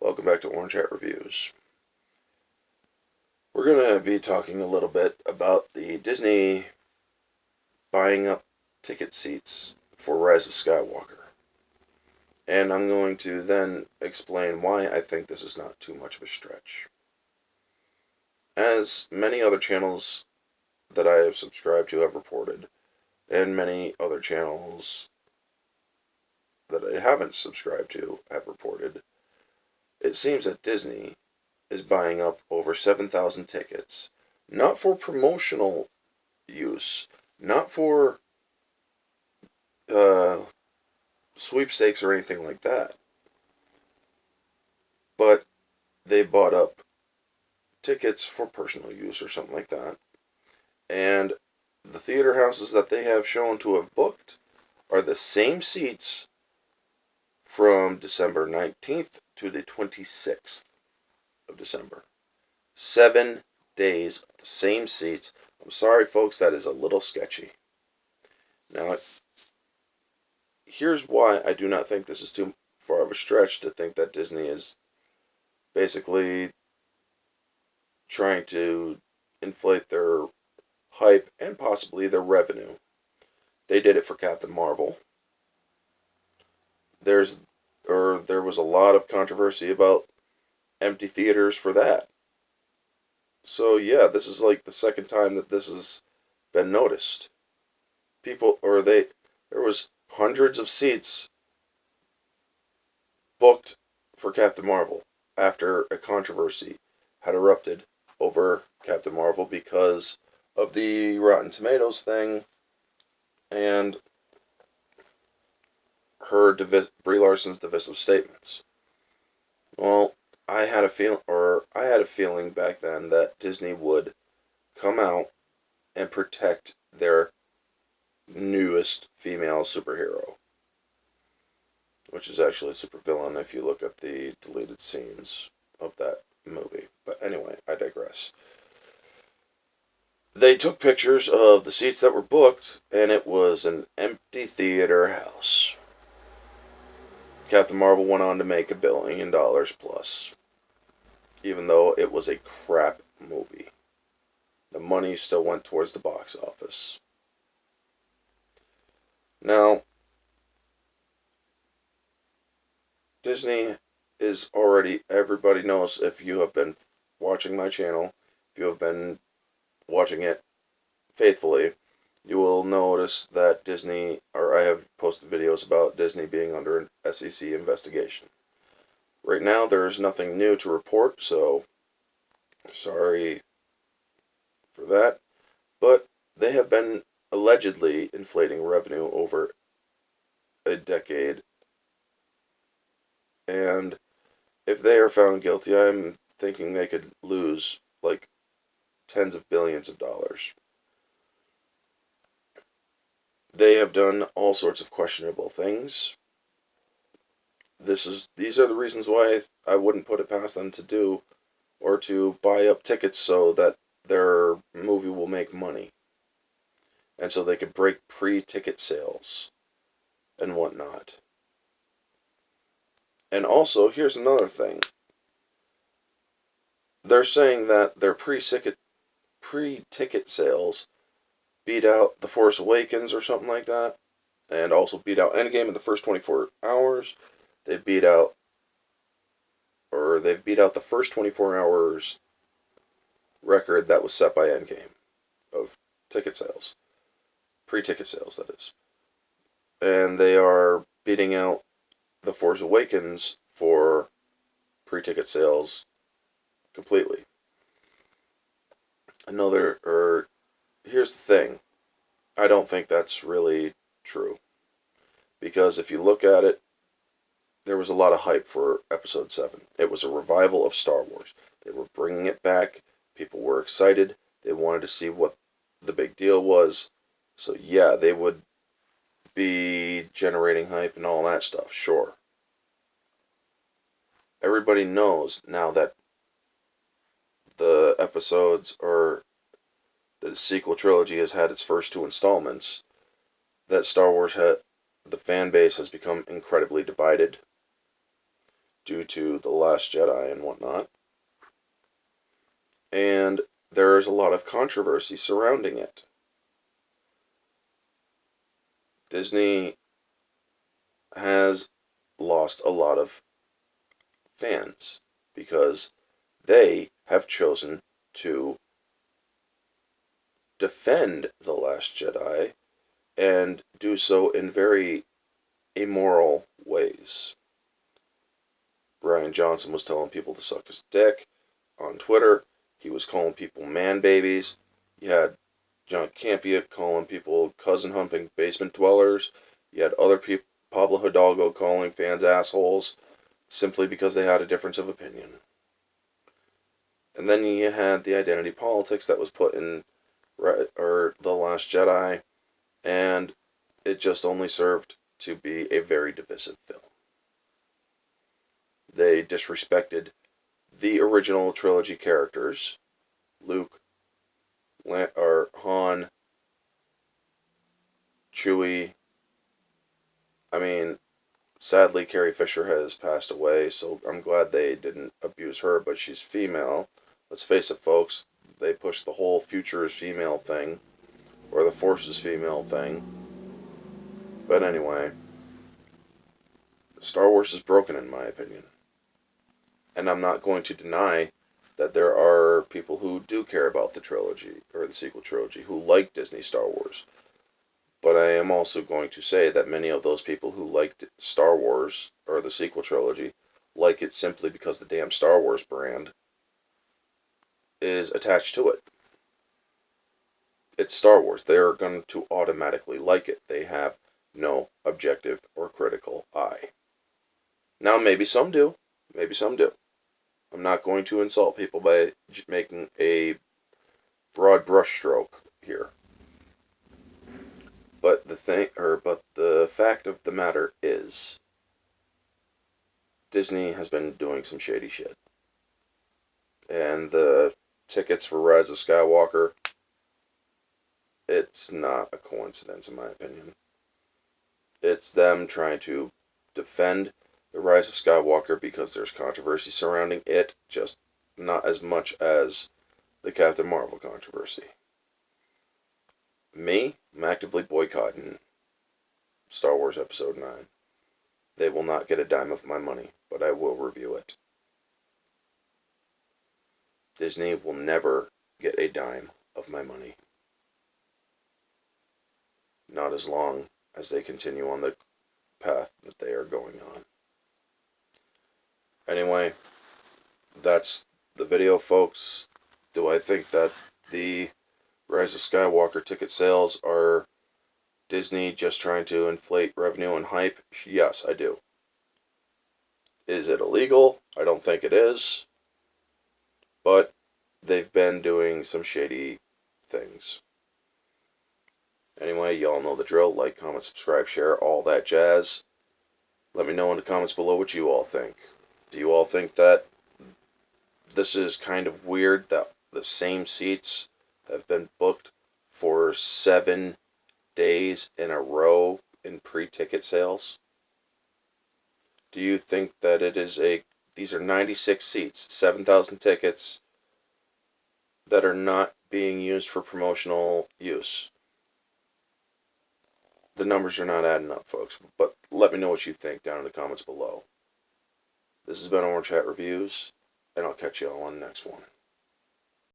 Welcome back to Orange Hat Reviews. We're going to be talking a little bit about the Disney buying up ticket seats for Rise of Skywalker. And I'm going to then explain why I think this is not too much of a stretch. As many other channels that I have subscribed to have reported, and many other channels that I haven't subscribed to have reported, it seems that Disney is buying up over 7,000 tickets, not for promotional use, not for sweepstakes or anything like that, but they bought up tickets for personal use or something like that. And the theater houses that they have shown to have booked are the same seats from December 19th to the 26th of December. 7 days, the same seats. I'm sorry, folks, that is a little sketchy. Now, here's why I do not think this is too far of a stretch to think that Disney is basically trying to inflate their hype and possibly their revenue. They did it for Captain Marvel. There was a lot of controversy about empty theaters for that. So yeah, this is like the second time that this has been noticed. There was hundreds of seats booked for Captain Marvel after a controversy had erupted over Captain Marvel because of the Rotten Tomatoes thing and Brie Larson's divisive statements. Well, I had a feeling back then that Disney would come out and protect their newest female superhero, which is actually a supervillain if you look at the deleted scenes of that movie. But anyway, I digress. They took pictures of the seats that were booked, and it was an empty theater house. Captain Marvel went on to make $1 billion plus, even though it was a crap movie. The money still went towards the box office. Now, Disney is already, everybody knows if you have been watching my channel, if you have been watching it faithfully, you will notice that I have posted videos about Disney being under an SEC investigation. Right now, there is nothing new to report, so sorry for that. But they have been allegedly inflating revenue over a decade. And if they are found guilty, I'm thinking they could lose like tens of billions of dollars. They have done all sorts of questionable things. These are the reasons why I wouldn't put it past them to do or to buy up tickets so that their movie will make money. And so they could break pre-ticket sales and whatnot. And also, here's another thing. They're saying that their pre-ticket sales beat out The Force Awakens or something like that, and also beat out Endgame in the first 24 hours. They've beat out the first 24 hours record that was set by Endgame of ticket sales. Pre-ticket sales, that is. And they are beating out The Force Awakens for pre-ticket sales completely. Here's the thing. I don't think that's really true. Because if you look at it, there was a lot of hype for Episode 7. It was a revival of Star Wars. They were bringing it back. People were excited. They wanted to see what the big deal was. So yeah, they would be generating hype and all that stuff, sure. Everybody knows now that the sequel trilogy has had its first 2 installments, that the fan base has become incredibly divided due to The Last Jedi and whatnot. And there is a lot of controversy surrounding it. Disney has lost a lot of fans because they have chosen to defend The Last Jedi and do so in very immoral ways. Rian Johnson was telling people to suck his dick on Twitter. He was calling people man babies. You had John Campea calling people cousin humping basement dwellers. You had other people, Pablo Hidalgo calling fans assholes simply because they had a difference of opinion. And then you had the identity politics that was put in The Last Jedi, and it just only served to be a very divisive film. They disrespected the original trilogy characters, Luke, Han, Chewie. I mean, sadly, Carrie Fisher has passed away, so I'm glad they didn't abuse her, but she's female. Let's face it, folks, they pushed the whole future is female thing, or the Force is female thing. But anyway, Star Wars is broken in my opinion. And I'm not going to deny that there are people who do care about the trilogy, or the sequel trilogy, who like Disney Star Wars. But I am also going to say that many of those people who liked Star Wars, or the sequel trilogy, like it simply because the damn Star Wars brand is attached to it. It's Star Wars. They're going to automatically like it. They have no objective or critical eye. Now, maybe some do. Maybe some do. I'm not going to insult people by making a broad brushstroke here. But the fact of the matter is, Disney has been doing some shady shit. And the tickets for Rise of Skywalker, it's not a coincidence in my opinion. It's them trying to defend the Rise of Skywalker because there's controversy surrounding it, just not as much as the Captain Marvel controversy. Me, I'm actively boycotting Star Wars Episode 9. They will not get a dime of my money, but I will review it. Disney will never get a dime of my money. Not as long as they continue on the path that they are going on. Anyway, that's the video, folks. Do I think that the Rise of Skywalker ticket sales are Disney just trying to inflate revenue and hype? Yes, I do. Is it illegal? I don't think it is. But they've been doing some shady things. Anyway, y'all know the drill. Like, comment, subscribe, share, all that jazz. Let me know in the comments below what you all think. Do you all think that this is kind of weird that the same seats have been booked for 7 days in a row in pre-ticket sales? Do you think that these are 96 seats, 7,000 tickets that are not being used for promotional use? The numbers are not adding up, folks, but let me know what you think down in the comments below. This has been Orange Hat Reviews, and I'll catch you all on the next one.